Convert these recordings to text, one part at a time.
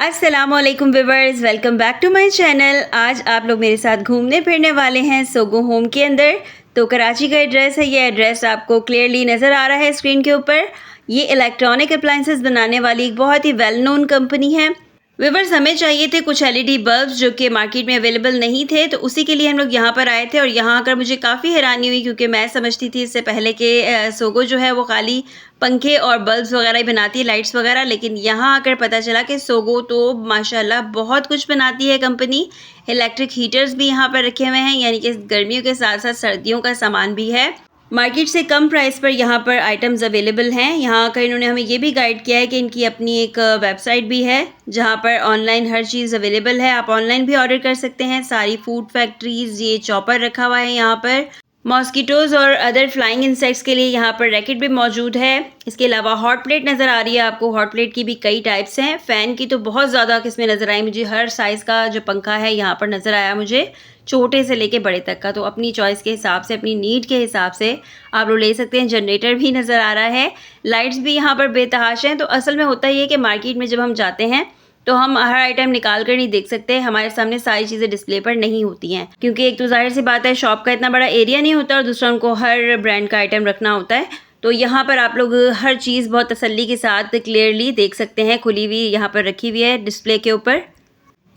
अस्सलामुअलैकुम viewers, welcome back to my channel. आज आप लोग मेरे साथ घूमने फिरने वाले हैं सोगो होम के अंदर। तो कराची का एड्रेस है, ये एड्रेस आपको क्लियरली नज़र आ रहा है स्क्रीन के ऊपर। ये इलेक्ट्रॉनिक अप्लाइंसेस बनाने वाली एक बहुत ही वेल नोन कंपनी है। व्यूअर्स, हमें चाहिए थे कुछ एलईडी बल्ब्स जो कि मार्केट में अवेलेबल नहीं थे, तो उसी के लिए हम लोग यहाँ पर आए थे। और यहाँ आकर मुझे काफ़ी हैरानी हुई क्योंकि मैं समझती थी इससे पहले कि सोगो जो है वो खाली पंखे और बल्ब्स वगैरह ही बनाती है, लाइट्स वगैरह। लेकिन यहाँ आकर पता चला कि सोगो तो माशाल्लाह बहुत कुछ बनाती है कंपनी। इलेक्ट्रिक हीटर्स भी यहाँ पर रखे हुए हैं, यानी कि गर्मियों के साथ साथ सर्दियों का सामान भी है। मार्केट से कम प्राइस पर यहाँ पर आइटम्स अवेलेबल हैं। यहाँ का इन्होंने हमें ये भी गाइड किया है कि इनकी अपनी एक वेबसाइट भी है जहाँ पर ऑनलाइन हर चीज़ अवेलेबल है। आप ऑनलाइन भी ऑर्डर कर सकते हैं। सारी फूड फैक्ट्रीज, ये चॉपर रखा हुआ है यहाँ पर। मॉस्किटोज़ और अदर फ्लाइंग इंसेक्ट्स के लिए यहाँ पर रैकेट भी मौजूद है। इसके अलावा हॉट प्लेट नज़र आ रही है आपको। हॉट प्लेट की भी कई टाइप्स हैं। फ़ैन की तो बहुत ज़्यादा किस्में नज़र आई मुझे। हर साइज़ का जो पंखा है यहाँ पर नज़र आया मुझे, छोटे से लेके बड़े तक का। तो अपनी चॉइस के हिसाब से, अपनी नीड के हिसाब से आप लोग ले सकते हैं। जनरेटर भी नज़र आ रहा है। लाइट्स भी यहाँ पर बेतहाशा हैं। तो असल में होता ये है कि मार्केट में जब हम जाते हैं तो हम हर आइटम निकाल कर नहीं देख सकते। हमारे सामने सारी चीज़ें डिस्प्ले पर नहीं होती हैं, क्योंकि एक तो जाहिर सी बात है शॉप का इतना बड़ा एरिया नहीं होता, और दूसरा उनको हर ब्रांड का आइटम रखना होता है। तो यहाँ पर आप लोग हर चीज़ बहुत तसल्ली के साथ क्लियरली देख सकते हैं। खुली हुई यहाँ पर रखी हुई है डिस्प्ले के ऊपर।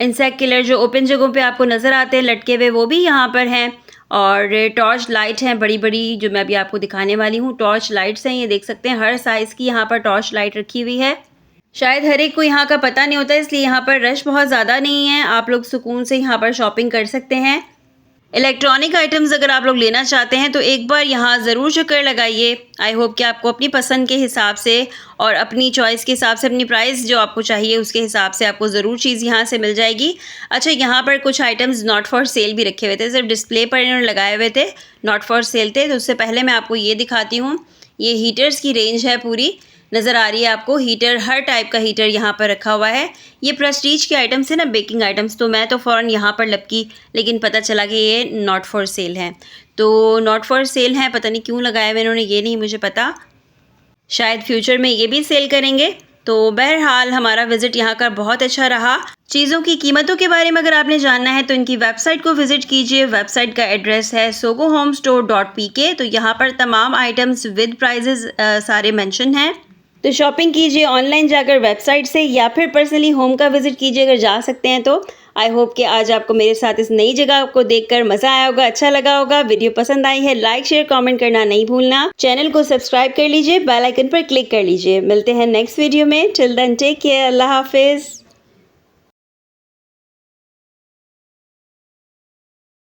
इंसेक्ट किलर जो ओपन जगहों पे आपको नज़र आते हैं लटके हुए, वो भी यहाँ पर हैं। और टॉर्च लाइट हैं बड़ी बड़ी, जो मैं अभी आपको दिखाने वाली हूँ। टॉर्च लाइट्स हैं, ये देख सकते हैं। हर साइज़ की यहाँ पर टॉर्च लाइट रखी हुई है। शायद हर एक को यहाँ का पता नहीं होता, इसलिए यहाँ पर रश बहुत ज़्यादा नहीं है। आप लोग सुकून से यहाँ पर शॉपिंग कर सकते हैं। इलेक्ट्रॉनिक आइटम्स अगर आप लोग लेना चाहते हैं तो एक बार यहाँ ज़रूर चक्कर लगाइए। आई होप कि आपको अपनी पसंद के हिसाब से और अपनी चॉइस के हिसाब से, अपनी प्राइस जो आपको चाहिए उसके हिसाब से आपको ज़रूर चीज़ यहाँ से मिल जाएगी। अच्छा, यहाँ पर कुछ आइटम्स नॉट फॉर सेल भी रखे हुए थे, सिर्फ डिस्प्ले पर इन्होंने लगाए हुए थे, नॉट फॉर सेल थे। तो उससे पहले मैं आपको ये दिखाती हूँ। ये हीटर्स की रेंज है पूरी, नज़र आ रही है आपको। हीटर, हर टाइप का हीटर यहाँ पर रखा हुआ है। ये प्रेस्टीज के आइटम्स है ना, बेकिंग आइटम्स। तो मैं तो फ़ौरन यहाँ पर लपकी, लेकिन पता चला कि ये नॉट फॉर सेल है। तो नॉट फॉर सेल है, पता नहीं क्यों लगाया हुआ इन्होंने, ये नहीं मुझे पता। शायद फ्यूचर में ये भी सेल करेंगे। तो बहरहाल हमारा विज़िट यहाँ का बहुत अच्छा रहा। चीज़ों की कीमतों के बारे में अगर आपने जानना है तो इनकी वेबसाइट को विज़िट कीजिए। वेबसाइट का एड्रेस है sogohomestore.pk। तो यहाँ पर तमाम आइटम्स विद प्राइजेस सारे मेंशन हैं। तो शॉपिंग कीजिए ऑनलाइन जाकर वेबसाइट से, या फिर पर्सनली होम का विज़िट कीजिए अगर जा सकते हैं तो। आई होप कि आज आपको मेरे साथ इस नई जगह को देखकर मज़ा आया होगा, अच्छा लगा होगा। वीडियो पसंद आई है, लाइक शेयर कमेंट करना नहीं भूलना। चैनल को सब्सक्राइब कर लीजिए, बेल आइकन पर क्लिक कर लीजिए। मिलते हैं नेक्स्ट वीडियो में। टिल देन टेक केयर, अल्लाह हाफिज़।